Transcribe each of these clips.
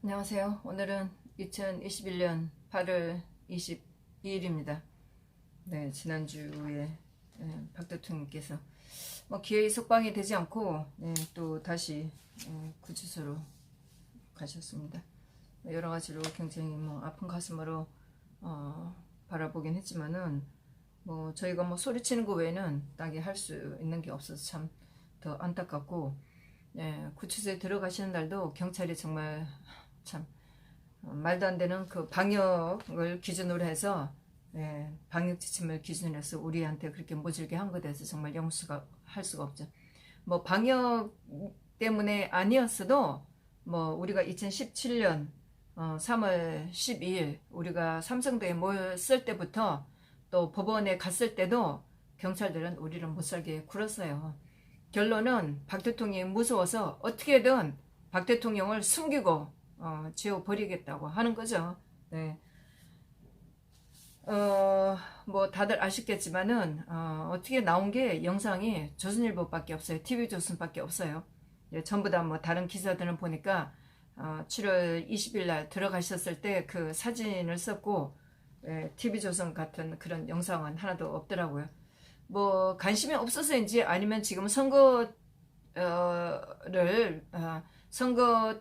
안녕하세요. 오늘은 2021년 8월 22일입니다. 네, 지난주에 박 대통령께서 기회의 석방이 되지 않고 또 다시 구치소로 가셨습니다. 여러 가지로 굉장히 아픈 가슴으로 바라보긴 했지만은 저희가 소리치는 거 외에는 딱히 할 수 있는 게 없어서 참 더 안타깝고, 구치소에 들어가시는 날도 경찰이 정말 참 말도 안 되는 그 방역을 기준으로 해서 방역 지침을 기준으로 해서 우리한테 그렇게 모질게 한 것에 대해서 정말 용서가 할 수가 없죠. 방역 때문에 아니었어도 우리가 2017년 3월 12일 우리가 삼성도에 모였을 때부터 또 법원에 갔을 때도 경찰들은 우리를 못살게 굴었어요. 결론은 박 대통령이 무서워서 어떻게든 박 대통령을 숨기고 지워버리겠다고 하는 거죠. 네. 다들 아시겠지만은 어떻게 나온 게 영상이 조선일보밖에 없어요. TV조선밖에 없어요. 전부 다 다른 기사들은 보니까 7월 20일 날 들어가셨을 때 그 사진을 썼고, TV조선 같은 그런 영상은 하나도 없더라고요. 관심이 없어서인지 아니면 지금 선거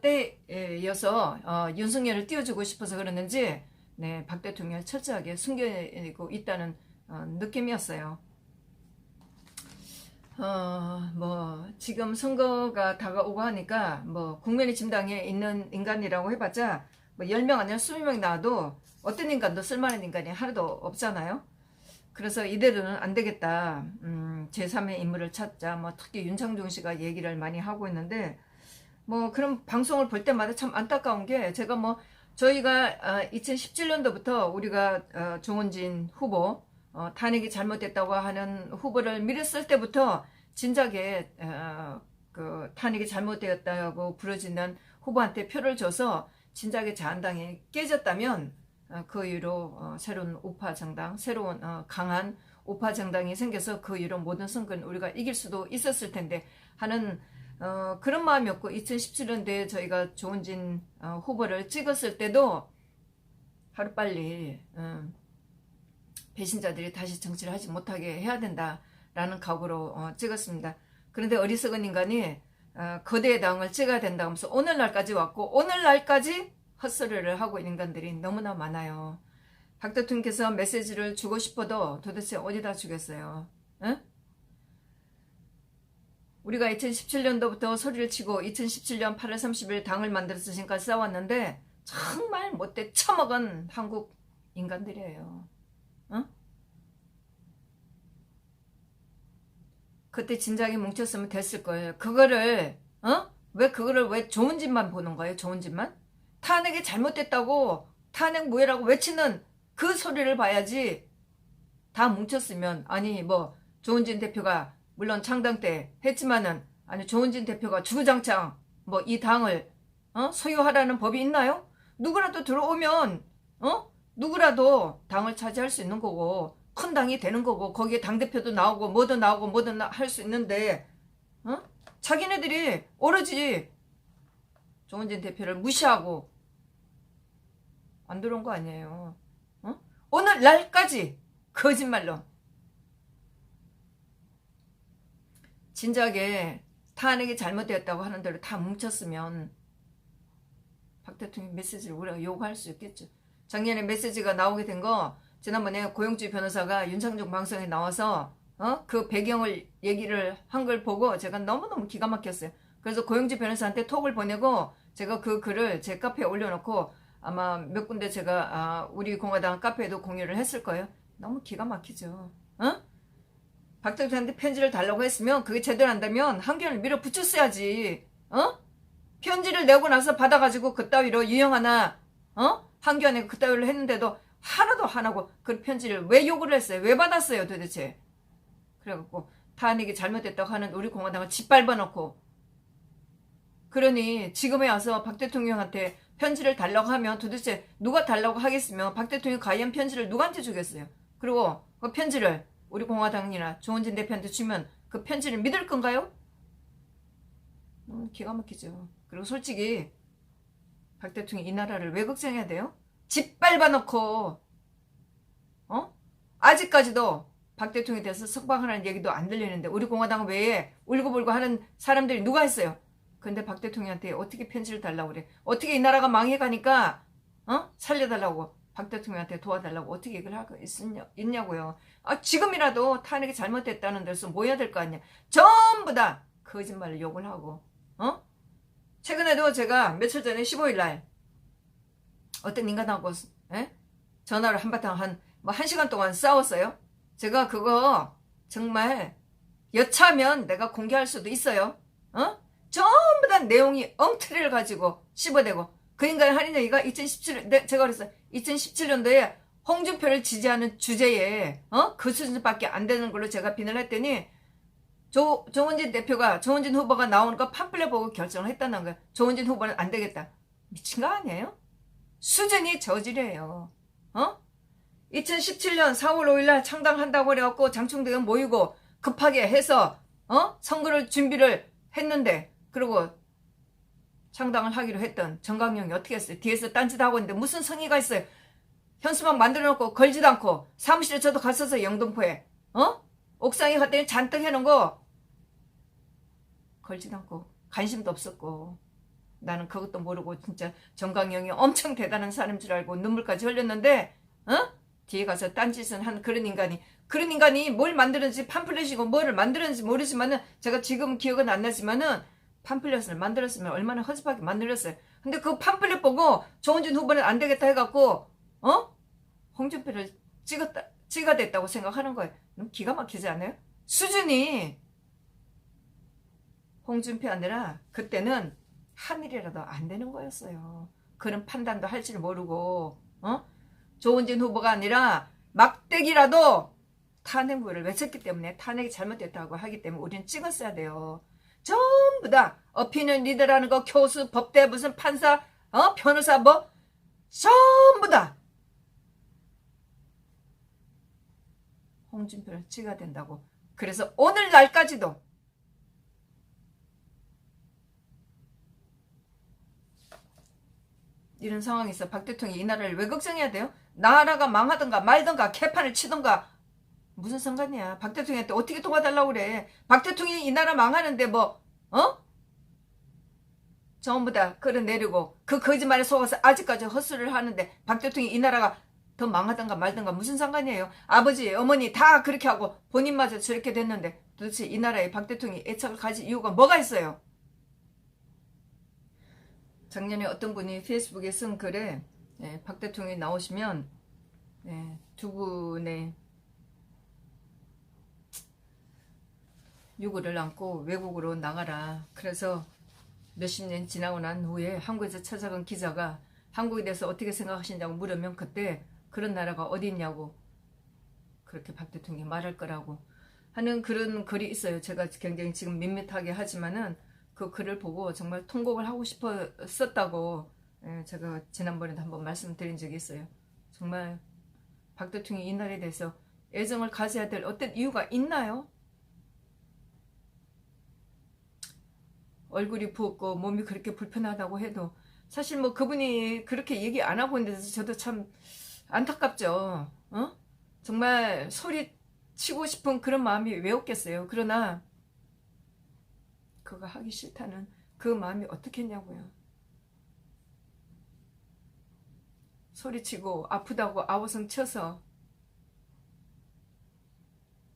때여서 윤석열을 띄워주고 싶어서 그러는지 박 대통령을 철저하게 숨기고 있다는 느낌이었어요. 지금 선거가 다가오고 하니까 국민의 진당에 있는 인간이라고 해봤자 10명 아니라 20명 나와도 어떤 인간도 쓸만한 인간이 하나도 없잖아요. 그래서 이대로는 안 되겠다. 제3의 인물을 찾자. 특히 윤창중 씨가 얘기를 많이 하고 있는데, 그런 방송을 볼 때마다 참 안타까운 게, 저희가 2017년도부터 우리가 조원진 후보, 탄핵이 잘못됐다고 하는 후보를 밀었을 때부터 진작에 그 탄핵이 잘못되었다고 부러지는 후보한테 표를 줘서 진작에 자한당이 깨졌다면 그 이후로 새로운 우파 정당, 새로운 강한 우파 정당이 생겨서 그 이후로 모든 선거는 우리가 이길 수도 있었을 텐데 하는 그런 마음이었고, 2017년도에 저희가 조은진 후보를 찍었을 때도 하루빨리 배신자들이 다시 정치를 하지 못하게 해야 된다라는 각오로 찍었습니다. 그런데 어리석은 인간이 거대의 당을 찍어야 된다 하면서 오늘날까지 왔고, 오늘날까지 헛소리를 하고 있는 인간들이 너무나 많아요. 박 대통령께서 메시지를 주고 싶어도 도대체 어디다 주겠어요? 응? 우리가 2017년도부터 소리를 치고 2017년 8월 30일 당을 만들어서 지금까지 싸웠는데 정말 못돼 처먹은 한국 인간들이에요. 응? 그때 진작에 뭉쳤으면 됐을 거예요. 왜 좋은 짓만 보는 거예요? 좋은 짓만? 탄핵이 잘못됐다고, 탄핵 무효라고 외치는 그 소리를 봐야지. 다 뭉쳤으면, 아니 조은진 대표가 물론 창당 때 했지만은, 아니 조은진 대표가 주구장창 이 당을 소유하라는 법이 있나요? 누구라도 들어오면 누구라도 당을 차지할 수 있는 거고, 큰 당이 되는 거고, 거기에 당대표도 나오고 뭐든 할 수 있는데 자기네들이 오로지 조은진 대표를 무시하고 안 들어온 거 아니에요. 오늘 날까지 거짓말로 진작에 탄핵이 잘못되었다고 하는 대로 다 뭉쳤으면 박 대통령 메시지를 우리가 요구할 수 있겠죠. 작년에 메시지가 나오게 된 거, 지난번에 고영주 변호사가 윤창중 방송에 나와서 그 배경을 얘기를 한 걸 보고 제가 너무너무 기가 막혔어요. 그래서 고영주 변호사한테 톡을 보내고 제가 그 글을 제 카페에 올려놓고 아마 몇 군데 제가 우리 공화당 카페에도 공유를 했을 거예요. 너무 기가 막히죠. 박 대통령한테 편지를 달라고 했으면 그게 제대로 한다면 한겨레를 밀어붙였어야지. 편지를 내고 나서 받아가지고 그따위로 유영하나 한겨레가 그따위로 했는데도 하나도 안 하고 그 편지를 왜 요구를 했어요? 왜 받았어요 도대체? 그래갖고 탄핵이 잘못됐다고 하는 우리 공화당을 짓밟아 놓고, 그러니 지금에 와서 박 대통령한테 편지를 달라고 하면 도대체 누가 달라고 하겠으면 박 대통령이 과연 편지를 누구한테 주겠어요? 그리고 그 편지를 우리 공화당이나 조은진 대표한테 주면 그 편지를 믿을 건가요? 기가 막히죠. 그리고 솔직히 박 대통령이 이 나라를 왜 걱정해야 돼요? 짓밟아 놓고 아직까지도 박 대통령에 대해서 석방하라는 얘기도 안 들리는데 우리 공화당 외에 울고불고 하는 사람들이 누가 있어요? 근데 박 대통령한테 어떻게 편지를 달라고 그래? 어떻게 이 나라가 망해가니까 살려달라고 박 대통령한테 도와달라고 어떻게 얘기를 하고 있냐고요. 지금이라도 탄핵이 잘못됐다는 데서 모여야 될 거 아니야. 전부 다 거짓말을 욕을 하고 최근에도 제가 며칠 전에 15일날 어떤 인간하고 전화를 한바탕 한 1시간 동안 싸웠어요. 제가 그거 정말 여차하면 내가 공개할 수도 있어요. 전부 다 내용이 엉터리를 가지고 씹어대고 그 인간의 할인이가 2017년 제가 그랬어요. 2017년도에 홍준표를 지지하는 주제에 그 수준밖에 안 되는 걸로 제가 비난을 했더니 조원진 후보가 나오는 거 팜플렛 보고 결정을 했다는 거예요. 조원진 후보는 안 되겠다. 미친 거 아니에요? 수준이 저질이에요. 2017년 4월 5일날 창당한다고 그래갖고 장충대원 모이고 급하게 해서 선거를 준비를 했는데 그리고 창당을 하기로 했던 정강용이 어떻게 했어요? 뒤에서 딴짓하고 있는데 무슨 성의가 있어요? 현수막 만들어놓고 걸지도 않고 사무실에 저도 갔었어요. 영등포에 옥상에 갔더니 잔뜩 해놓은 거 걸지도 않고 관심도 없었고 나는 그것도 모르고 진짜 정강용이 엄청 대단한 사람인 줄 알고 눈물까지 흘렸는데 뒤에 가서 딴짓은 한 그런 인간이 뭘 만드는지 팜플렛이고 뭐를 만드는지 모르지만은 제가 지금 기억은 안 나지만은 팜플렛을 만들었으면 얼마나 허접하게 만들었어요. 근데 그 팜플렛 보고 조원진 후보는 안 되겠다 해갖고 홍준표를 찍어댔다고 생각하는 거예요. 너무 기가 막히지 않아요? 수준이 홍준표 아니라 그때는 하늘이라도 안 되는 거였어요. 그런 판단도 할 줄 모르고 조원진 후보가 아니라 막대기라도 탄핵물을 외쳤기 때문에 탄핵이 잘못됐다고 하기 때문에 우리는 찍었어야 돼요. 전부 다 어피니언 리더라는 거 교수, 법대, 무슨 판사, 변호사 뭐 전부 다 홍준표를 찍어야 된다고. 그래서 오늘날까지도 이런 상황에서 박 대통령이 이 나라를 왜 걱정해야 돼요? 나라가 망하든가 말든가 개판을 치든가 무슨 상관이야. 박 대통령한테 어떻게 도와달라고 그래. 박 대통령이 이 나라 망하는데 전부 다 끌어내리고 그 거짓말에 속아서 아직까지 헛소리를 하는데 박 대통령이 이 나라가 더 망하든가 말든가 무슨 상관이에요. 아버지 어머니 다 그렇게 하고 본인마저 저렇게 됐는데 도대체 이 나라에 박 대통령이 애착을 가질 이유가 뭐가 있어요. 작년에 어떤 분이 페이스북에 쓴 글에 박 대통령이 나오시면 두 분의 유고를 안고 외국으로 나가라. 그래서 몇십 년 지나고 난 후에 한국에서 찾아간 기자가 한국에 대해서 어떻게 생각하시냐고 물으면 그때 그런 나라가 어디 있냐고 그렇게 박 대통령이 말할 거라고 하는 그런 글이 있어요. 제가 굉장히 지금 밋밋하게 하지만은 그 글을 보고 정말 통곡을 하고 싶었다고 제가 지난번에도 한번 말씀드린 적이 있어요. 정말 박 대통령이 이 나라에 대해서 애정을 가져야 될 어떤 이유가 있나요? 얼굴이 부었고 몸이 그렇게 불편하다고 해도 사실 뭐 그분이 그렇게 얘기 안 하고 있는 데서 저도 참 안타깝죠. 정말 소리치고 싶은 그런 마음이 왜 없겠어요. 그러나 그거 하기 싫다는 그 마음이 어떻겠냐고요. 소리치고 아프다고 아우성 쳐서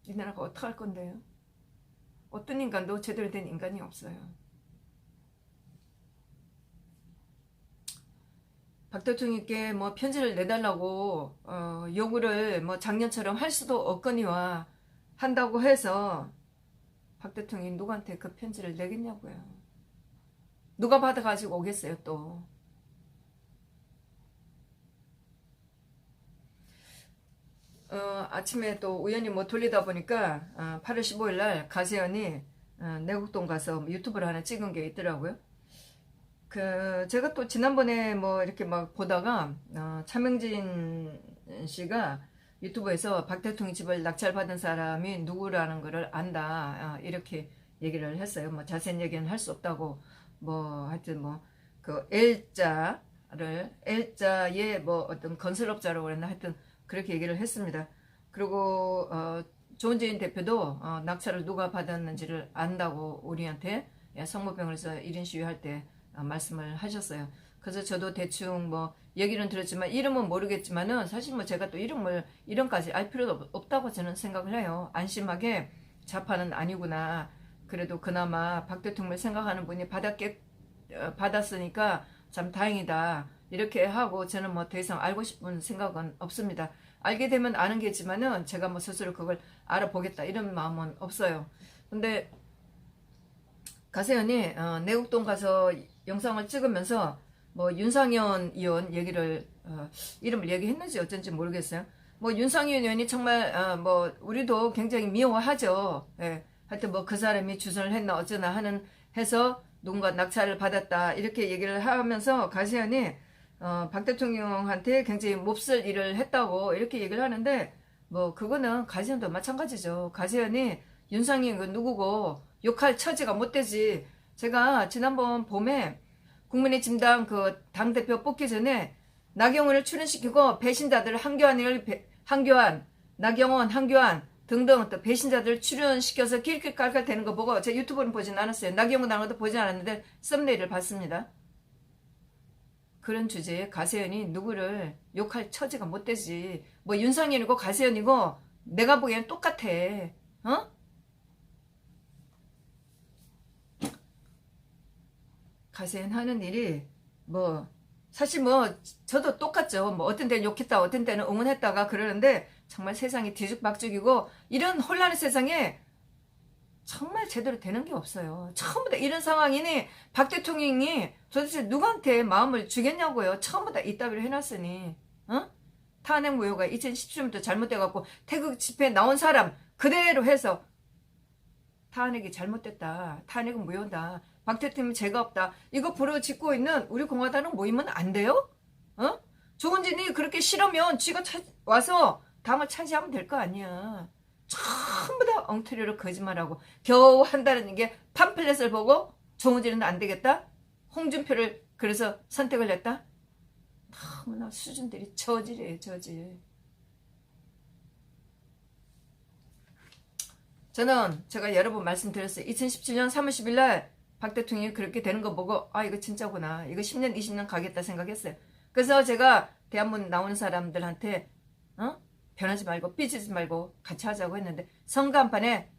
이 나라가 어떡할 건데요. 어떤 인간도 제대로 된 인간이 없어요. 박 대통령께 뭐 편지를 내달라고 요구를 뭐 작년처럼 할 수도 없거니와 한다고 해서 박 대통령이 누구한테 그 편지를 내겠냐고요. 누가 받아가지고 오겠어요 또. 아침에 또 우연히 뭐 돌리다 보니까 8월 15일 날 가세연이 내곡동 가서 유튜브를 하나 찍은 게 있더라고요. 제가 또 지난번에 뭐 이렇게 막 보다가 차명진 씨가 유튜브에서 박 대통령 집을 낙찰받은 사람이 누구라는 거를 안다 이렇게 얘기를 했어요. 뭐 자세한 얘기는 할 수 없다고 뭐 하여튼 뭐 그 L자 L자의 뭐 어떤 건설업자라고 그랬나 하여튼 그렇게 얘기를 했습니다. 그리고 조은진 대표도 낙찰을 누가 받았는지를 안다고 우리한테 성모병원에서 1인 시위할 때 말씀을 하셨어요. 그래서 저도 대충 뭐 얘기는 들었지만 이름은 모르겠지만은 사실 뭐 제가 또 이름까지 알 필요도 없다고 저는 생각을 해요. 안심하게 자파는 아니구나. 그래도 그나마 박 대통령을 생각하는 분이 받았으니까 참 다행이다. 이렇게 하고 저는 뭐 더 이상 알고 싶은 생각은 없습니다. 알게 되면 아는 게지만은 제가 뭐 스스로 그걸 알아보겠다 이런 마음은 없어요. 근데 가세현이 내곡동 가서 영상을 찍으면서 뭐 윤상현 의원 얘기를 이름을 얘기했는지 어쩐지 모르겠어요. 뭐 윤상현 의원이 정말 뭐 우리도 굉장히 미워하죠. 예. 하여튼 뭐 그 사람이 주선을 했나 어쩌나 하는 해서 누군가 낙찰을 받았다 이렇게 얘기를 하면서 가세현이 박 대통령한테 굉장히 몹쓸 일을 했다고 이렇게 얘기를 하는데 뭐 그거는 가세현도 마찬가지죠. 가세현이 윤상현 그 누구고 욕할 처지가 못 되지. 제가 지난번 봄에 국민의 진당 그 당대표 뽑기 전에 나경원을 출연시키고 배신자들 나경원, 한교안 등등 또 배신자들 출연시켜서 길길 깔깔 대는 거 보고 제 유튜브는 보진 않았어요. 나경원 나온 것도 보진 않았는데 썸네일을 봤습니다. 그런 주제에 가세현이 누구를 욕할 처지가 못 되지. 뭐 윤상현이고 가세현이고 내가 보기엔 똑같아. 어? 가세현 하는 일이 뭐 사실 뭐 저도 똑같죠. 뭐 어떤 때는 욕했다 어떤 때는 응원했다가 그러는데 정말 세상이 뒤죽박죽이고 이런 혼란의 세상에 정말 제대로 되는 게 없어요. 처음부터 이런 상황이니 박 대통령이 도대체 누구한테 마음을 주겠냐고요. 처음부터 이따위로 해놨으니 탄핵 무효가 2017년부터 잘못돼갖고 태극 집회에 나온 사람 그대로 해서 탄핵이 잘못됐다. 탄핵은 무효다. 박 대통령 죄가 없다. 이거 부르짖고 있는 우리 공화당은 모이면 안 돼요? 조은진이 그렇게 싫으면 쥐가 와서 당을 차지하면 될 거 아니야. 전부 다 엉터리로 거짓말하고 겨우 한다는 게 팜플렛을 보고 조은진은 안 되겠다? 홍준표를 그래서 선택을 했다? 너무나 수준들이 저질이에요. 저질. 저는 제가 여러 번 말씀드렸어요. 2017년 3월 10일 날 박 대통령이 그렇게 되는 거 보고 이거 진짜구나. 이거 10년 20년 가겠다 생각했어요. 그래서 제가 대한문 나오는 사람들한테 변하지 말고 삐지지 말고 같이 하자고 했는데 선거한판에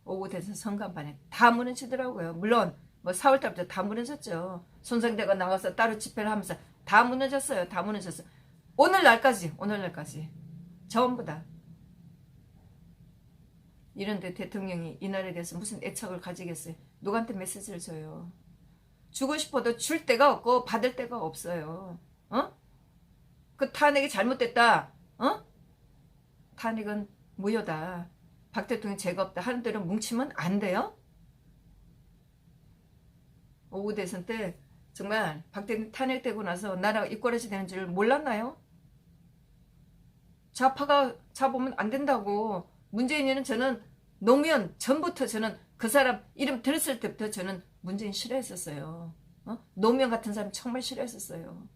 오고 돼서 선거한판에 다 무너지더라고요. 물론 뭐 4월달부터 다 무너졌죠. 손성대가 나가서 따로 집회를 하면서 다 무너졌어요. 다 무너졌어요. 오늘날까지 전부 다. 이런데 대통령이 이 나라에 대해서 무슨 애착을 가지겠어요. 누구한테 메시지를 줘요. 주고 싶어도 줄 데가 없고 받을 데가 없어요. 그 탄핵이 잘못됐다. 탄핵은 무효다. 박 대통령 죄가 없다 하는 대로 뭉치면 안 돼요. 오후 대선 때 정말 박 대통령 탄핵되고 나서 나라가 이꼬라지 되는 줄 몰랐나요? 좌파가 잡으면 안 된다고. 문재인이는 저는 노무현 전부터 저는 그 사람 이름 들었을 때부터 저는 문재인 싫어했었어요. 노무현 같은 사람 정말 싫어했었어요.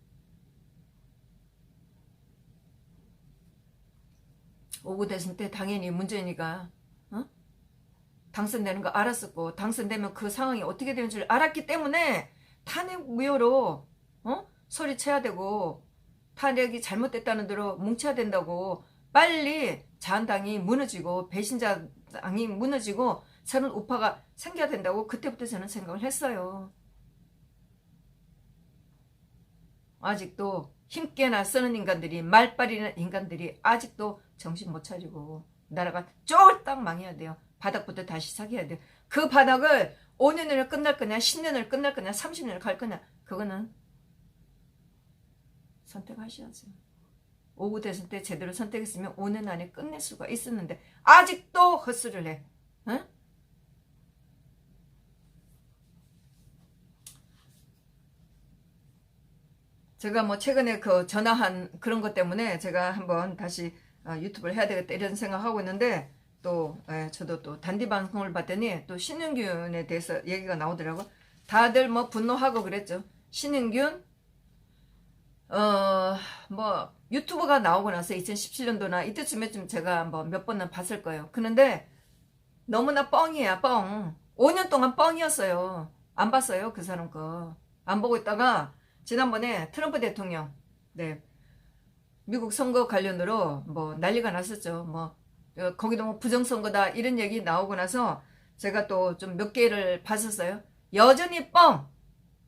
오구 대선 때 당연히 문재인이가 당선되는 거 알았었고 당선되면 그 상황이 어떻게 되는 줄 알았기 때문에 탄핵 무효로 소리쳐야 되고 탄핵이 잘못됐다는 대로 뭉쳐야 된다고 빨리 자한당이 무너지고 배신자당이 무너지고 새로운 우파가 생겨야 된다고 그때부터 저는 생각을 했어요. 아직도 힘께나 쓰는 인간들이 말빨이는 인간들이 아직도 정신 못 차리고 나라가 쫄딱 망해야 돼요. 바닥부터 다시 시작해야 돼요. 그 바닥을 5년을 끝날 거냐 10년을 끝날 거냐 30년을 갈 거냐 그거는 선택하셔야죠. 오후 대선 때 제대로 선택했으면 5년 안에 끝낼 수가 있었는데 아직도 헛수를 해. 제가 뭐 최근에 그 전화한 그런 것 때문에 제가 한번 다시 유튜브를 해야 되겠다 이런 생각하고 있는데 또 저도 또 단디 방송을 봤더니 또 신은균에 대해서 얘기가 나오더라고. 다들 뭐 분노하고 그랬죠. 신은균 뭐 유튜브가 나오고 나서 2017년도나 이때쯤에 좀 제가 뭐 몇 번은 봤을 거예요. 그런데 너무나 뻥이야, 뻥. 5년 동안 뻥이었어요. 안 봤어요, 그 사람 거. 안 보고 있다가 지난번에 트럼프 대통령, 네, 미국 선거 관련으로 뭐 난리가 났었죠. 뭐 거기도 뭐 부정선거다 이런 얘기 나오고 나서 제가 또 좀 몇 개를 봤었어요. 여전히 뻥.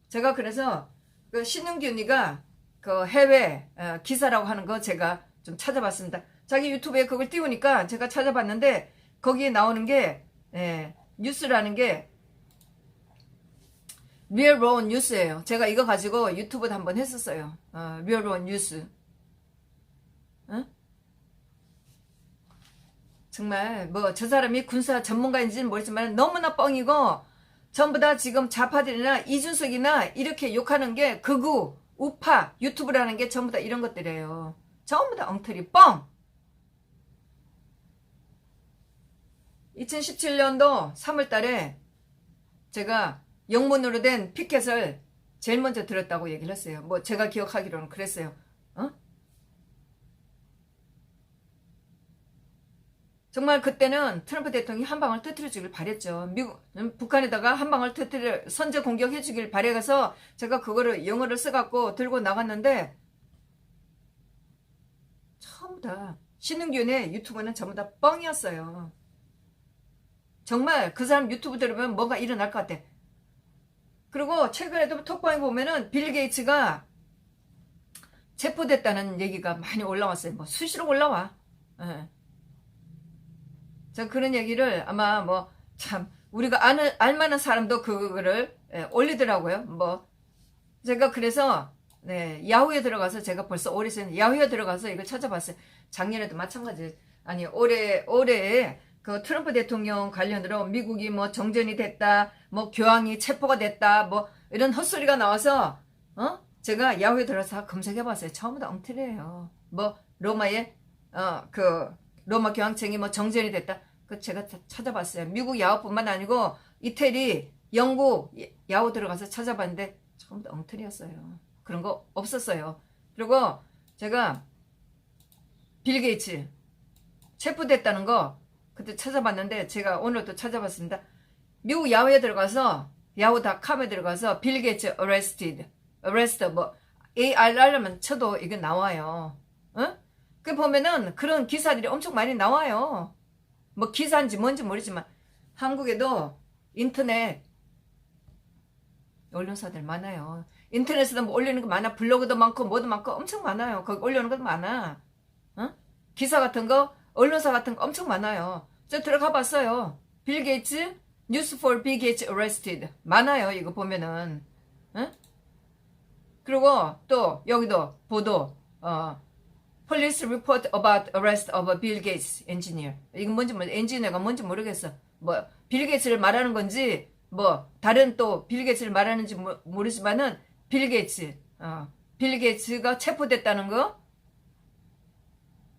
제가 그래서 그 신윤균이가 그 해외 기사라고 하는 거 제가 좀 찾아봤습니다. 자기 유튜브에 그걸 띄우니까 제가 찾아봤는데 거기에 나오는 게 뉴스라는 게 Real Raw 뉴스예요. 제가 이거 가지고 유튜브도 한번 했었어요. Real Raw 뉴스. 어? 정말 뭐 저 사람이 군사 전문가인지는 모르지만 너무나 뻥이고 전부 다 지금 좌파들이나 이준석이나 이렇게 욕하는 게 극우, 우파, 유튜브라는 게 전부 다 이런 것들이에요. 전부 다 엉터리 뻥! 2017년도 3월 달에 제가 영문으로 된 피켓을 제일 먼저 들었다고 얘기를 했어요. 뭐 제가 기억하기로는 그랬어요. 정말 그때는 트럼프 대통령이 한 방을 터뜨려 주길 바랬죠. 북한에다가 한 방을 터뜨려 선제 공격해 주길 바래서 제가 그거를 영어를 써갖고 들고 나갔는데 전부 다 신흥균의 유튜브는 전부 다 뻥이었어요. 정말 그 사람 유튜브 들으면 뭐가 일어날 것 같아. 그리고 최근에도 톡방에 보면은 빌 게이츠가 체포됐다는 얘기가 많이 올라왔어요. 뭐 수시로 올라와. 전 그런 얘기를 아마 뭐 참 우리가 알만한 사람도 그거를 올리더라고요. 뭐 제가 그래서 야후에 들어가서 제가 벌써 오래 전에 야후에 들어가서 이걸 찾아봤어요. 작년에도 마찬가지. 아니 올해 그 트럼프 대통령 관련으로 미국이 뭐 정전이 됐다, 뭐 교황이 체포가 됐다, 뭐 이런 헛소리가 나와서 제가 야후에 들어서 검색해봤어요. 처음부터 엉터리예요. 뭐 로마의 그 로마 교황청이 뭐 정전이 됐다. 그 제가 찾아봤어요. 미국 야후뿐만 아니고 이태리, 영국 야후 들어가서 찾아봤는데 처음부터 엉터리였어요. 그런 거 없었어요. 그리고 제가 빌 게이츠 체포됐다는 거 그때 찾아봤는데 제가 오늘 또 찾아봤습니다. 미국 야후에 들어가서 야후닷컴에 들어가서 빌 게이츠 arrested 뭐 ARR만 쳐도 이게 나와요. 그 보면은 그런 기사들이 엄청 많이 나와요. 뭐 기사인지 뭔지 모르지만 한국에도 인터넷 언론사들 많아요. 인터넷에도 뭐 올리는 거 많아. 블로그도 많고 뭐도 많고 엄청 많아요. 거기 올려놓은 것도 많아. 기사 같은 거 언론사 같은 거 엄청 많아요. 저 들어가 봤어요. 빌 게이츠 뉴스 for Bill Gates arrested 많아요. 이거 보면은 그리고 또 여기도 보도 Police report about arrest of a Bill Gates engineer. 이건 뭔지 엔지니어가 뭔지 모르겠어. 뭐 빌 게이츠를 말하는 건지 뭐 다른 또 빌 게이츠를 말하는지 모르지만은 빌 게이츠가 체포됐다는 거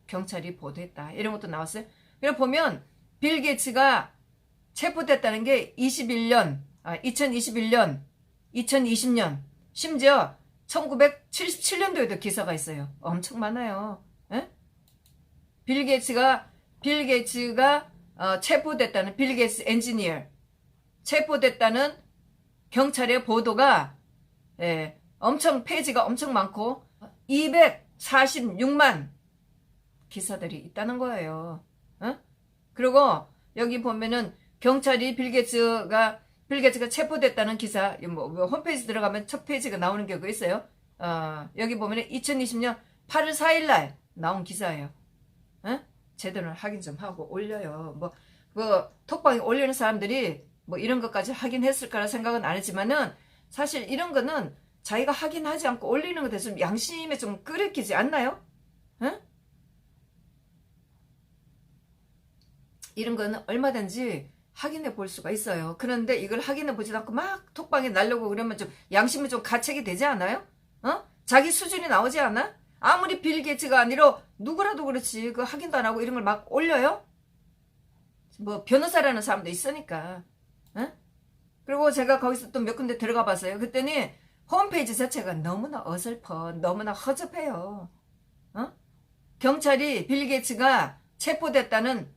경찰이 보도했다. 이런 것도 나왔어요. 그래 보면 빌 게이츠가 체포됐다는 게 2021년, 2020년, 심지어 1977년도에도 기사가 있어요. 엄청 많아요. 빌 게이츠가 체포됐다는 빌 게이츠 엔지니어 체포됐다는 경찰의 보도가 엄청 페이지가 엄청 많고 246만 기사들이 있다는 거예요. 그리고 여기 보면은 경찰이 빌 게이츠가 체포됐다는 기사 뭐 홈페이지 들어가면 첫 페이지가 나오는 게 있어요. 여기 보면은 2020년 8월 4일 날 나온 기사예요. 제대로 확인 좀 하고 올려요. 뭐 톡방에 올리는 사람들이 뭐 이런 것까지 확인했을 거라 생각은 안 했지만은 사실 이런 거는 자기가 확인하지 않고 올리는 것에 좀 양심에 좀 끄덕이지 않나요? 이런 거는 얼마든지 확인해 볼 수가 있어요. 그런데 이걸 확인해 보지도 않고 막 톡방에 날려고 그러면 좀 양심이 좀 가책이 되지 않아요? 자기 수준이 나오지 않아? 아무리 빌 게이츠가 아니라 누구라도 그렇지 그 확인도 안 하고 이런 걸 막 올려요? 뭐 변호사라는 사람도 있으니까. 그리고 제가 거기서 또 몇 군데 들어가 봤어요. 그랬더니 홈페이지 자체가 너무나 어설퍼, 너무나 허접해요. 어? 경찰이 빌 게이츠가 체포됐다는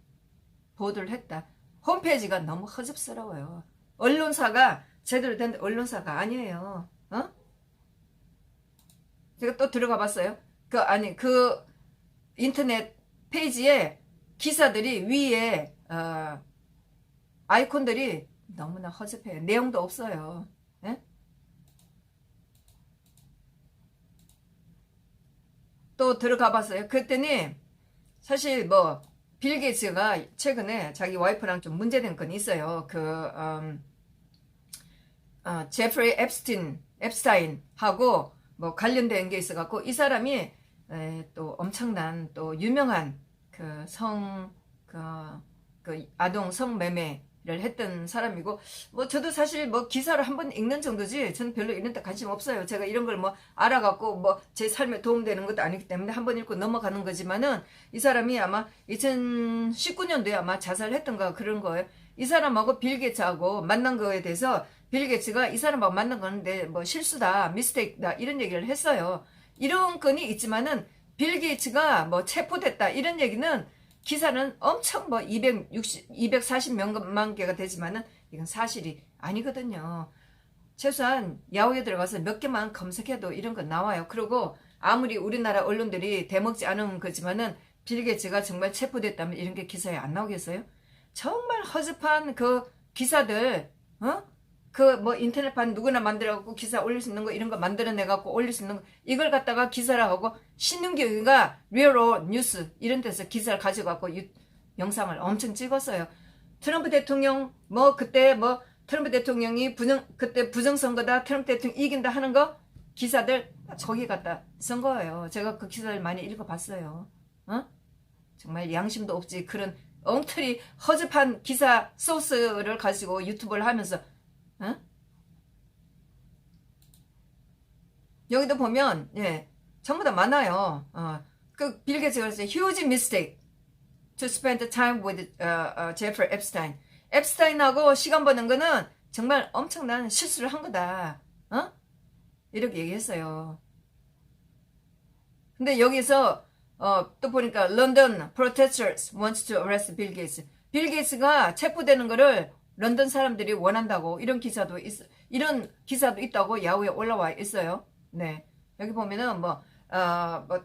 보도를 했다. 홈페이지가 너무 허접스러워요. 언론사가 제대로 된 언론사가 아니에요. 어? 제가 또 들어가 봤어요. 그 인터넷 페이지에 기사들이 위에 아이콘들이 너무나 허접해요. 내용도 없어요. 예? 또 들어가 봤어요. 그랬더니 사실 뭐 빌 게이츠가 최근에 자기 와이프랑 좀 문제된 건 있어요. 제프리 앱스타인하고 뭐 관련된 게 있어갖고 이 사람이 또 엄청난 또 유명한 그 아동 성매매를 했던 사람이고 뭐 저도 사실 뭐 기사를 한번 읽는 정도지 저는 별로 이런 데 관심 없어요. 제가 이런 걸 뭐 알아갖고 뭐 제 삶에 도움되는 것도 아니기 때문에 한번 읽고 넘어가는 거지만은 이 사람이 아마 2019년도에 아마 자살했던가 그런 거예요. 이 사람하고 빌 게이츠하고 만난 거에 대해서 빌 게이츠가 이 사람하고 만난 거는데 뭐 실수다, 미스테이크다 이런 얘기를 했어요. 이런 건이 있지만은 빌 게이츠가 뭐 체포됐다 이런 얘기는 기사는 엄청 뭐 240만 개가 되지만은 이건 사실이 아니거든요. 최소한 야후에 들어가서 몇 개만 검색해도 이런 거 나와요. 그리고 아무리 우리나라 언론들이 대먹지 않은 거지만은 빌 게이츠가 정말 체포됐다면 이런 게 기사에 안 나오겠어요? 정말 허접한 그 기사들, 그 뭐 인터넷판 누구나 만들어갖고 기사 올릴 수 있는 거 이런 거 만들어내갖고 올릴 수 있는 거 이걸 갖다가 기사라 하고 신문경위가 리얼 뉴스 이런 데서 기사를 가져갖고 영상을 엄청 찍었어요. 트럼프 대통령 뭐 그때 뭐 트럼프 대통령이 그때 부정선거다 트럼프 대통령 이긴다 하는 거 기사들 저기 갖다 쓴 거예요. 제가 그 기사를 많이 읽어봤어요. 정말 양심도 없지 그런 엉터리 허접한 기사 소스를 가지고 유튜브를 하면서 여기도 보면 예 전부 다 많아요. 그 빌 게이츠가 그랬어요. Huge mistake to spend time with Jeffrey Epstein. 앱스타인하고 시간 버는 거는 정말 엄청난 실수를 한 거다. 이렇게 얘기했어요. 근데 여기서 또 보니까 London protesters wants to arrest Bill Gates. 빌 게이츠가 체포되는 거를 런던 사람들이 원한다고 이런 기사도 있다고 야후에 올라와 있어요. 네. 여기 보면은 뭐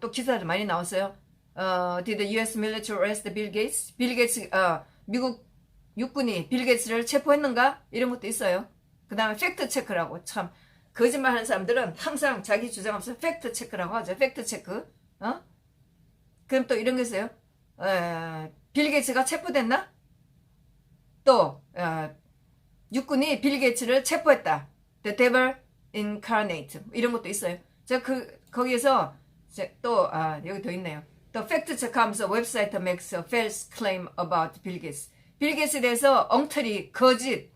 또 기사들 많이 나왔어요. Did the US military arrest Bill Gates? 빌 게이츠 미국 육군이 빌 게이츠를 체포했는가? 이런 것도 있어요. 그 다음에 팩트 체크라고 참 거짓말하는 사람들은 항상 자기 주장하면서 팩트 체크라고 하죠. 팩트 체크. 그럼 또 이런 게 있어요. 빌 게이츠가 체포됐나? 또 육군이 빌 게이츠를 체포했다. The devil incarnate 이런 것도 있어요. 제가 거기에서 또 여기 더 있네요. 또 팩트 체크하면서 웹사이트 makes a false claim about Bill Gates. 빌 게이츠에 대해서 엉터리 거짓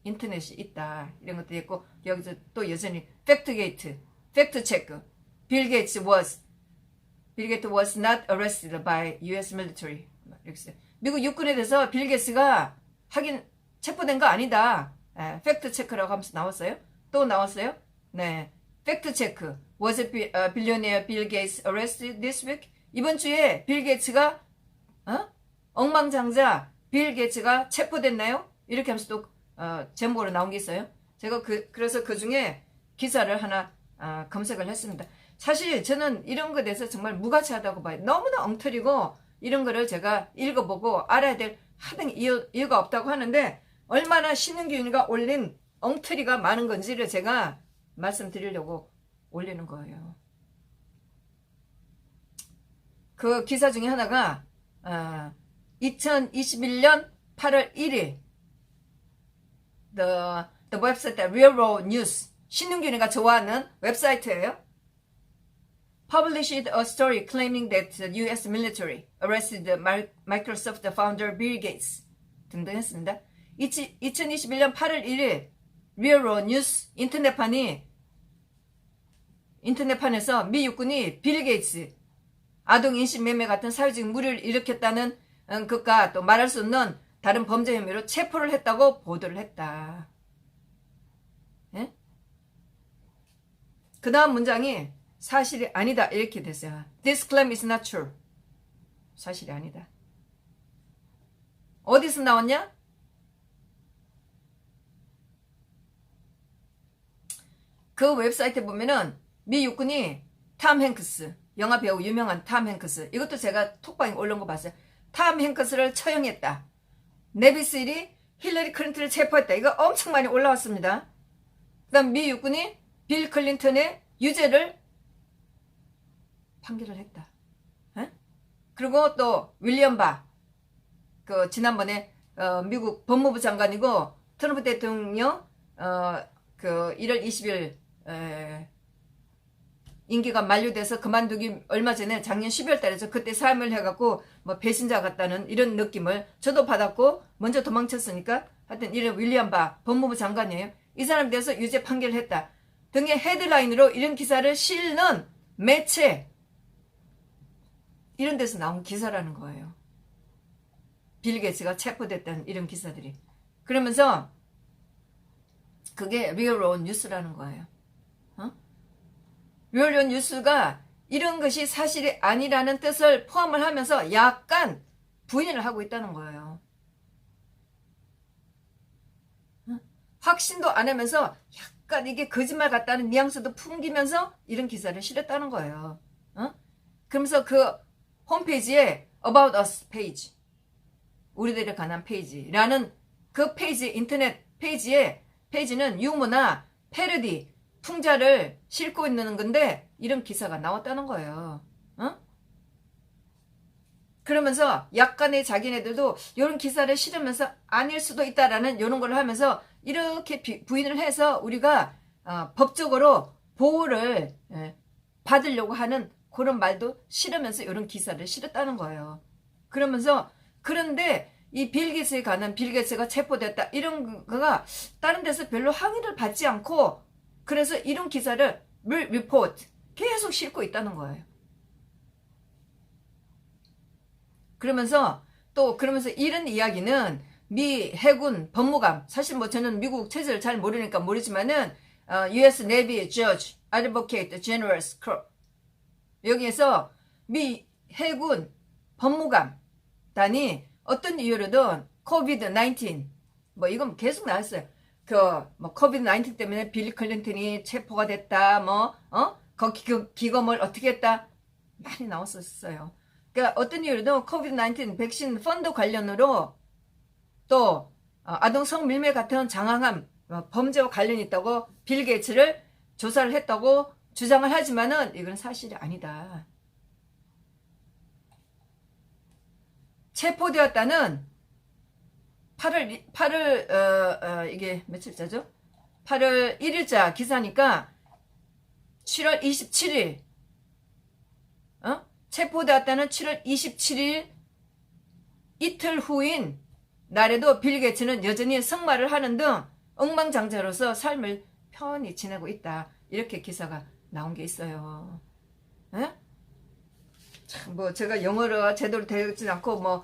인터넷이 있다 이런 것도 있고 여기서 또 여전히 팩트 체크. 빌 게이츠 was not arrested by US military. 이렇게 미국 육군에 대해서 빌 게이츠가 하긴 체포된 거 아니다. 팩트 체크라고 하면서 나왔어요. 또 나왔어요. 네, 팩트 체크. Was billionaire Bill Gates arrested this week? 이번 주에 빌 게이츠가 엉망장자 빌 게이츠가 체포됐나요? 이렇게 하면서 또 제목으로 나온 게 있어요. 제가 그래서 그 중에 기사를 하나 검색을 했습니다. 사실 저는 이런 거에 대해서 정말 무가치하다고 봐요. 너무나 엉터리고 이런 거를 제가 읽어보고 알아야 될 하등 이유가 없다고 하는데 얼마나 신흥균이가 올린 엉터리가 많은 건지를 제가 말씀드리려고 올리는 거예요. 그 기사 중에 하나가 2021년 8월 1일 The website Real News 신흥균이가 좋아하는 웹사이트예요. Published a story claiming that the US military arrested Microsoft founder Bill Gates 등등 했습니다. 2021년 8월 1일 Real News 인터넷판에서 미 육군이 빌 게이츠 아동 인신매매 같은 사회적 무리를 일으켰다는 것과 또 말할 수 없는 다른 범죄 혐의로 체포를 했다고 보도를 했다. 예? 그 다음 문장이 사실이 아니다 이렇게 됐어요. This claim is not true. 사실이 아니다. 어디서 나왔냐? 그 웹사이트에 보면은 미 육군이 탐 행크스, 영화 배우 유명한 탐 행크스, 이것도 제가 톡방에 올린 거 봤어요. 탐 행크스를 처형했다. 네비스일이 힐러리 클린턴을 체포했다. 이거 엄청 많이 올라왔습니다. 그 다음 미 육군이 빌 클린턴의 유죄를 판결을 했다. 에? 그리고 또 윌리엄 바, 그 지난번에 미국 법무부 장관이고 트럼프 대통령 그 1월 20일 임기가 만료돼서 그만두기 얼마 전에 작년 12월 달에서 그때 사임을 해갖고 뭐 배신자 같다는 이런 느낌을 저도 받았고 먼저 도망쳤으니까 하여튼 이런 윌리엄 바 법무부 장관이에요. 이 사람에 대해서 유죄 판결을 했다 등의 헤드라인으로 이런 기사를 실는 매체 이런 데서 나온 기사라는 거예요. 빌 게이츠가 체포됐다는 이런 기사들이. 그러면서 그게 리얼온 뉴스라는 거예요. 리얼온 뉴스가 이런 것이 사실이 아니라는 뜻을 포함을 하면서 약간 부인을 하고 있다는 거예요. 확신도 안 하면서 약간 이게 거짓말 같다는 뉘앙스도 풍기면서 이런 기사를 실었다는 거예요. 그러면서 그 홈페이지에 About Us 페이지, 우리들에 관한 페이지라는 그 페이지, 인터넷 페이지는 유머나 패러디, 풍자를 싣고 있는 건데 이런 기사가 나왔다는 거예요. 그러면서 약간의 자기네들도 이런 기사를 실으면서 아닐 수도 있다라는 이런 걸 하면서 이렇게 부인을 해서 우리가 법적으로 보호를 받으려고 하는 그런 말도 실으면서 이런 기사를 실었다는 거예요. 그러면서 그런데 이 빌 게이츠에 관한 빌 게이츠가 체포됐다 이런 거가 다른 데서 별로 항의를 받지 않고 그래서 이런 기사를 리포트 계속 싣고 있다는 거예요. 그러면서 이런 이야기는 미 해군 법무관, 사실 뭐 저는 미국 체제를 잘 모르니까 모르지만은 US Navy Judge Advocate General's Corps 여기에서 미 해군 법무관단이 어떤 이유로든 COVID-19 뭐 이건 계속 나왔어요. 뭐 COVID-19 때문에 빌리 클린턴이 체포가 됐다. 거기 그 기검을 어떻게 했다. 많이 나왔었어요. 그러니까 어떤 이유로든 COVID-19 백신 펀드 관련으로 또 아동 성밀매 같은 장황한 범죄와 관련이 있다고 빌 게이츠를 조사를 했다고 주장을 하지만은 이건 사실이 아니다. 체포되었다는 8월 이게 며칠자죠? 8월 1일자 기사니까 7월 27일 체포되었다는 7월 27일 이틀 후인 날에도 빌 게이츠는 여전히 성마를 하는 등 엉망장자로서 삶을 편히 지내고 있다. 이렇게 기사가 나온 게 있어요. 에? 참, 뭐 제가 영어를 제대로 되지 않고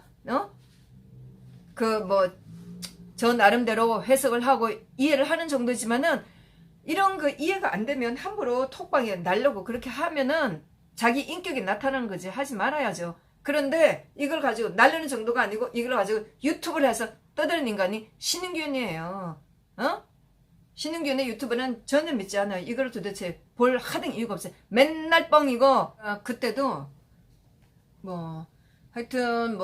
저 나름대로 해석을 하고 이해를 하는 정도지만은 이런 거 이해가 안 되면 함부로 톡방에 날려고 그렇게 하면은 자기 인격이 나타나는 거지. 하지 말아야죠. 그런데 이걸 가지고 날리는 정도가 아니고 이걸 가지고 유튜브를 해서 떠드는 인간이 신은균이에요. 신은균의 유튜브는 전혀 믿지 않아요. 이걸 도대체 볼 하등 이유가 없어요. 맨날 뻥이고 그때도 하여튼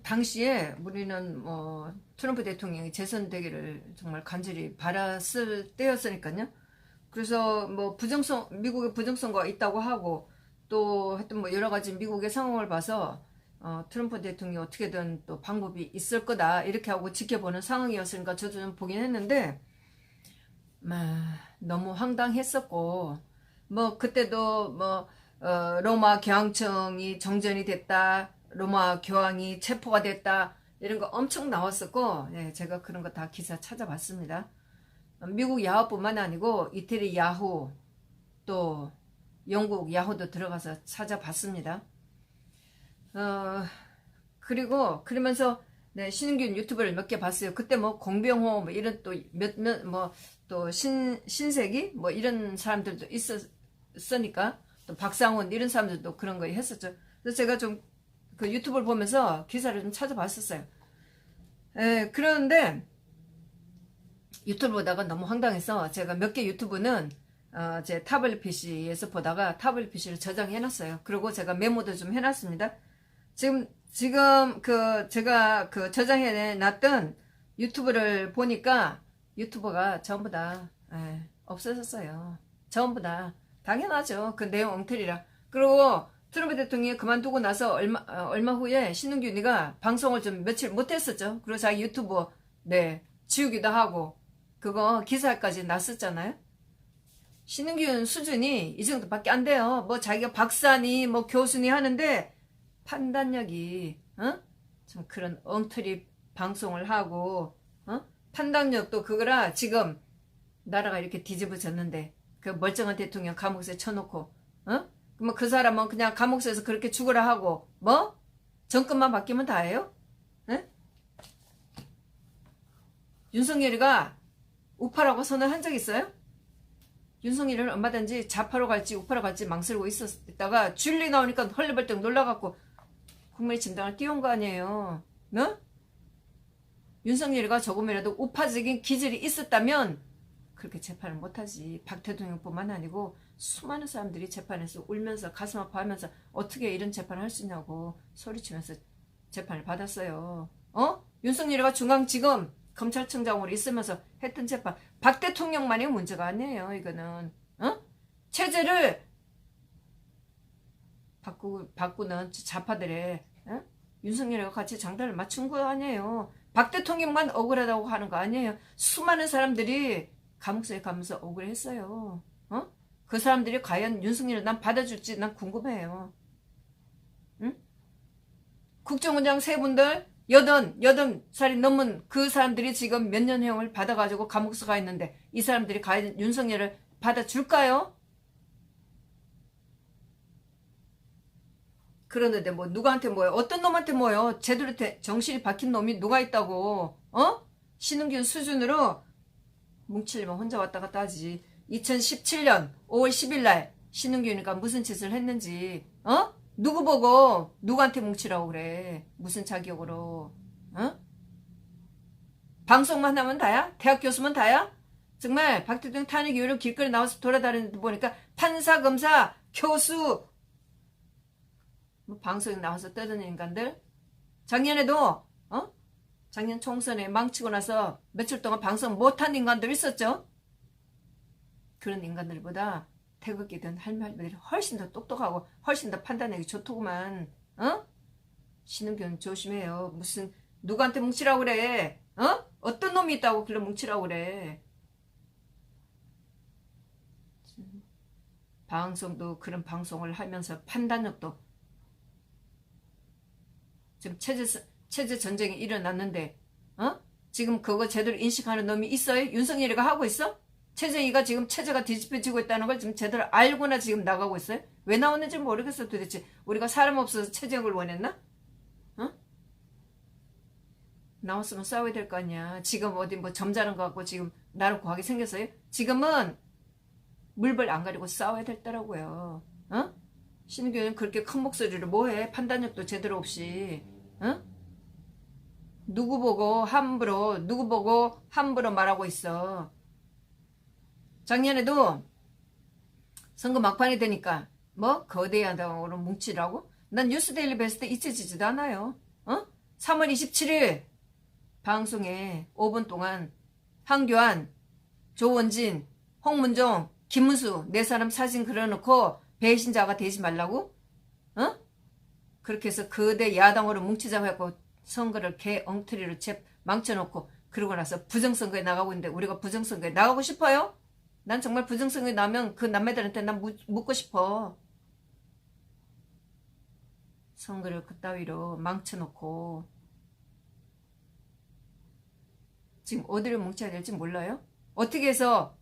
당시에 우리는 트럼프 대통령이 재선되기를 정말 간절히 바랐을 때였으니까요. 그래서 미국의 부정선거가 있다고 하고 또 하여튼 여러 가지 미국의 상황을 봐서 트럼프 대통령이 어떻게든 또 방법이 있을 거다 이렇게 하고 지켜보는 상황이었으니까 저도 좀 보긴 했는데 너무 황당했었고 그때도 로마 교황청이 정전이 됐다, 로마 교황이 체포가 됐다 이런 거 엄청 나왔었고 제가 그런 거 다 기사 찾아봤습니다. 미국 야후뿐만 아니고 이태리 야후 또 영국 야후도 들어가서 찾아봤습니다. 그러면서 신은균 유튜브를 몇 개 봤어요. 그때 공병호 이런 또 신세기 이런 사람들도 쓰니까. 또 박상훈 이런 사람들도 그런 거 했었죠. 그래서 제가 좀 그 유튜브를 보면서 기사를 좀 찾아봤었어요. 그런데 유튜브 보다가 너무 황당해서 제가 몇 개 유튜브는 제 타블릿 PC에서 보다가 타블릿 PC를 저장해놨어요. 그리고 제가 메모도 좀 해놨습니다. 지금 제가 저장해놨던 유튜브를 보니까 유튜버가 전부 다 없어졌어요. 전부 다. 당연하죠. 그 내용 엉터리라. 그리고 트럼프 대통령이 그만두고 나서 얼마 후에 신흥균이가 방송을 좀 며칠 못했었죠. 그리고 자기 유튜브 지우기도 하고 그거 기사까지 났었잖아요. 신흥균 수준이 이 정도밖에 안 돼요. 뭐 자기가 박사니 뭐 교수니 하는데 판단력이 좀 그런 엉터리 방송을 하고 판단력도 그거라. 지금 나라가 이렇게 뒤집어졌는데 그 멀쩡한 대통령 감옥에 쳐놓고 그러면 그 사람은 그냥 감옥에서 그렇게 죽으라 하고 뭐 정권만 바뀌면 다예요? 윤석열이가 우파라고 선언한 적 있어요? 윤석열은 얼마든지 좌파로 갈지 우파로 갈지 망설이고 있다가 줄리 나오니까 헐레벌떡 놀라갖고 국민의 진당을 띄운 거 아니에요. 윤석열이가 조금이라도 우파적인 기질이 있었다면 그렇게 재판을 못하지. 박 대통령뿐만 아니고 수많은 사람들이 재판에서 울면서 가슴 아파하면서 어떻게 이런 재판을 할 수 있냐고 소리치면서 재판을 받았어요. 윤석열이가 중앙지검 검찰청장으로 있으면서 했던 재판. 박 대통령만의 문제가 아니에요. 이거는 체제를 바꾸는 좌파들의 윤석열이가 같이 장단을 맞춘 거 아니에요. 박 대통령만 억울하다고 하는 거 아니에요. 수많은 사람들이 감옥소에 가면서 억울했어요. 그 사람들이 과연 윤석열을 난 받아줄지 난 궁금해요. 국정원장 세 분들 80살이 넘은 그 사람들이 지금 몇 년형을 받아가지고 감옥소 가 있는데 이 사람들이 과연 윤석열을 받아줄까요? 그러는데 뭐 누구한테 뭐요? 어떤 놈한테 뭐요? 제대로 정신이 박힌 놈이 누가 있다고? 신흥균 수준으로 뭉치려면 혼자 왔다 갔다 하지. 2017년 5월 10일 날 신흥균이가 무슨 짓을 했는지 누구 보고 누구한테 뭉치라고 그래. 무슨 자격으로. 방송만 하면 다야? 대학 교수면 다야? 정말 박 대통령 탄핵 이후로 길거리 나와서 돌아다니는 데 보니까 판사, 검사, 교수 뭐 방송에 나와서 떠드는 인간들. 작년에도 작년 총선에 망치고 나서 며칠 동안 방송 못한 인간들 있었죠. 그런 인간들보다 태극기든 할머니들이 훨씬 더 똑똑하고 훨씬 더 판단력이 좋더구만. 신흥균 조심해요. 무슨 누구한테 뭉치라고 그래. 어떤 놈이 있다고 그래 뭉치라고 그래. 방송도 그런 방송을 하면서 판단력도 지금 체제 전쟁이 일어났는데 지금 그거 제대로 인식하는 놈이 있어요? 윤석열이가 하고 있어? 체제가 지금 체제가 뒤집혀지고 있다는 걸 지금 제대로 알고나 지금 나가고 있어요? 왜 나오는지 모르겠어 도대체. 우리가 사람 없어서 체제역을 원했나? 나왔으면 싸워야 될 거 아니야. 지금 어디 뭐 점잖은 거 같고 지금 나를 구하게 생겼어요? 지금은 물벌 안 가리고 싸워야 됐더라고요. 신규는 그렇게 큰 목소리로 뭐해? 판단력도 제대로 없이. 누구 보고 함부로 말하고 있어. 작년에도 선거 막판이 되니까 뭐 거대하다고 뭉치라고? 난 뉴스데일리 베스트 잊혀지지도 않아요. 3월 27일 방송에 5분 동안 황교안, 조원진, 홍문종, 김문수 네 사람 사진 그려놓고 배신자가 되지 말라고? 그렇게 해서 거대 야당으로 뭉치자고 해갖고 선거를 개 엉터리로 망쳐놓고 그러고 나서 부정선거에 나가고 있는데 우리가 부정선거에 나가고 싶어요? 난 정말 부정선거에 나면 그 남매들한테 난 묻고 싶어. 선거를 그따위로 망쳐놓고 지금 어디를 뭉쳐야 될지 몰라요? 어떻게 해서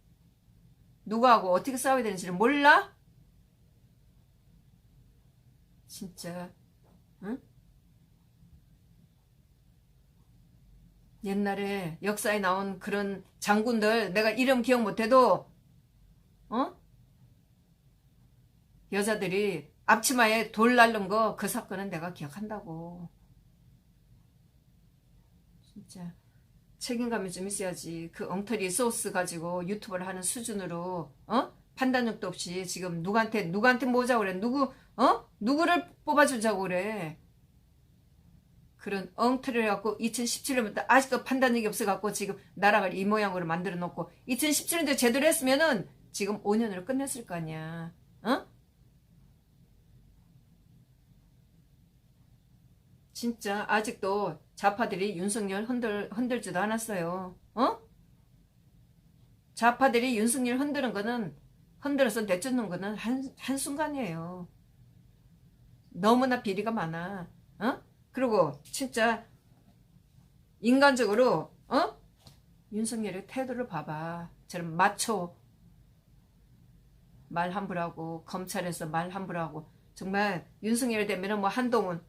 누구하고 어떻게 싸워야 되는지를 몰라? 진짜 옛날에 역사에 나온 그런 장군들 내가 이름 기억 못해도 여자들이 앞치마에 돌 날른 거 그 사건은 내가 기억한다고. 진짜 책임감이 좀 있어야지. 그 엉터리 소스 가지고 유튜브를 하는 수준으로 판단력도 없이 지금 누구한테 모자고 그래. 누구를 뽑아주자고 그래. 그런 엉터리를 해갖고 2017년부터 아직도 판단력이 없어갖고 지금 나라가 이 모양으로 만들어 놓고 2017년도 제대로 했으면은 지금 5년으로 끝냈을 거 아니야. 진짜 아직도 좌파들이 윤석열 흔들지도 않았어요. 좌파들이 윤석열 흔들어서 내쫓는 거는 한순간이에요. 너무나 비리가 많아. 그리고 진짜 인간적으로 윤석열의 태도를 봐봐. 저런 마초 말 함부로 하고 검찰에서 말 함부로 하고 정말 윤석열 되면은 뭐 한동훈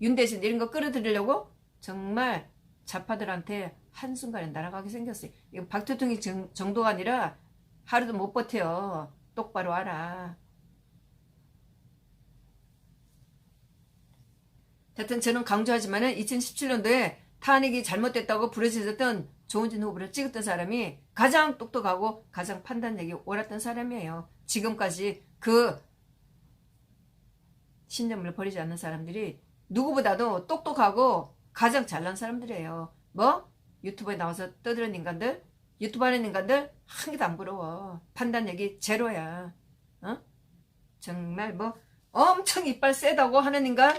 윤대신 이런 거 끌어들이려고 정말 좌파들한테 한순간에 날아가게 생겼어요. 이거 박 대통령 정도가 아니라 하루도 못 버텨. 똑바로 알아. 하여튼 저는 강조하지만은 2017년도에 탄핵이 잘못됐다고 부르짖었던 조은진 후보를 찍었던 사람이 가장 똑똑하고 가장 판단력이 옳았던 사람이에요. 지금까지 그 신념을 버리지 않는 사람들이 누구보다도 똑똑하고 가장 잘난 사람들이에요. 뭐? 유튜브에 나와서 떠드는 인간들? 유튜브 하는 인간들? 한 개도 안 부러워. 판단력이 제로야. 정말 뭐 엄청 이빨 세다고 하는 인간?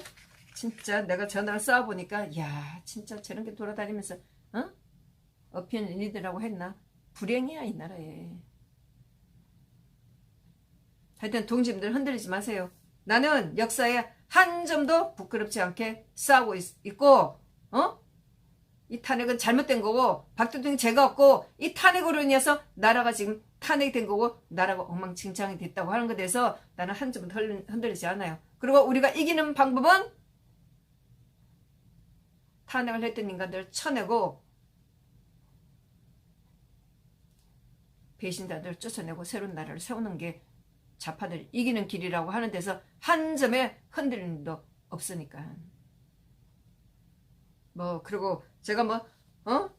진짜 내가 전화를 쌓아보니까 야 진짜 저런 게 돌아다니면서 어피니언 리더라고 했나? 불행이야 이 나라에. 하여튼 동지분들 흔들리지 마세요. 나는 역사에 한 점도 부끄럽지 않게 싸우고 있고 이 탄핵은 잘못된 거고 박 대통령이 죄가 없고 이 탄핵으로 인해서 나라가 지금 탄핵이 된 거고 나라가 엉망진창이 됐다고 하는 것에 대해서 나는 한 점도 흔들리지 않아요. 그리고 우리가 이기는 방법은 탄핵을 했던 인간들을 쳐내고 배신자들을 쫓아내고 새로운 나라를 세우는 게 좌파들 이기는 길이라고 하는 데서 한 점의 흔들림도 없으니까. 뭐 그리고 제가 뭐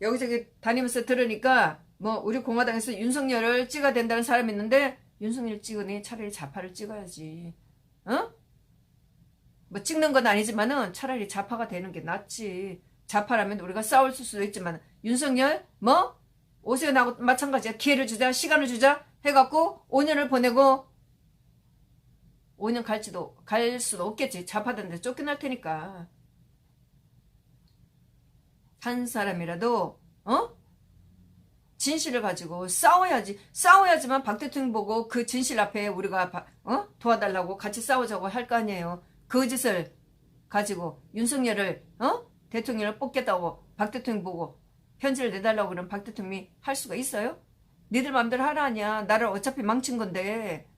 여기저기 다니면서 들으니까 뭐 우리 공화당에서 윤석열을 찍어야 된다는 사람이 있는데 윤석열 찍으니 차라리 좌파를 찍어야지. 뭐 찍는 건 아니지만은 차라리 좌파가 되는 게 낫지. 좌파라면 우리가 싸울 수도 있지만 윤석열 뭐 오세훈하고 마찬가지야. 기회를 주자 시간을 주자 해갖고 5년을 보내고 5년 갈 수도 없겠지. 좌파들한테 쫓겨날 테니까. 한 사람이라도 진실을 가지고 싸워야지만 박 대통령 보고 그 진실 앞에 우리가 도와달라고 같이 싸우자고 할 거 아니에요. 그 짓을 가지고 윤석열을 대통령을 뽑겠다고 박 대통령 보고 편지를 내달라고 그러면 박 대통령이 할 수가 있어요? 니들 맘대로 하라 하냐. 나를 어차피 망친 건데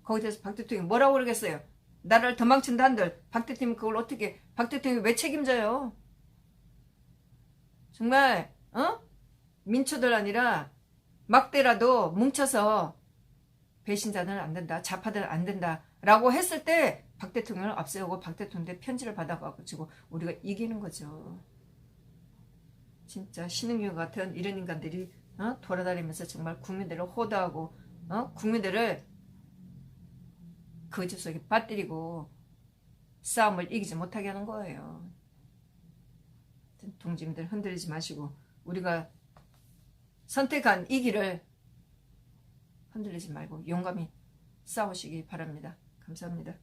거기에 대해서 박 대통령이 뭐라고 그러겠어요? 나라를 더 망친다 한들 박 대통령이 그걸 어떻게 박 대통령이 왜 책임져요? 정말 민초들 아니라 막대라도 뭉쳐서 배신자들은 안 된다. 좌파들은 안 된다. 라고 했을 때 박 대통령을 앞세우고 박 대통령의 편지를 받아가지고 우리가 이기는 거죠. 진짜 신흥유 같은 이런 인간들이 돌아다니면서 정말 국민들을 호도하고 국민들을 거짓 속에 빠뜨리고 싸움을 이기지 못하게 하는 거예요. 동지님들 흔들리지 마시고 우리가 선택한 이 길을 흔들리지 말고 용감히 싸우시기 바랍니다. 감사합니다.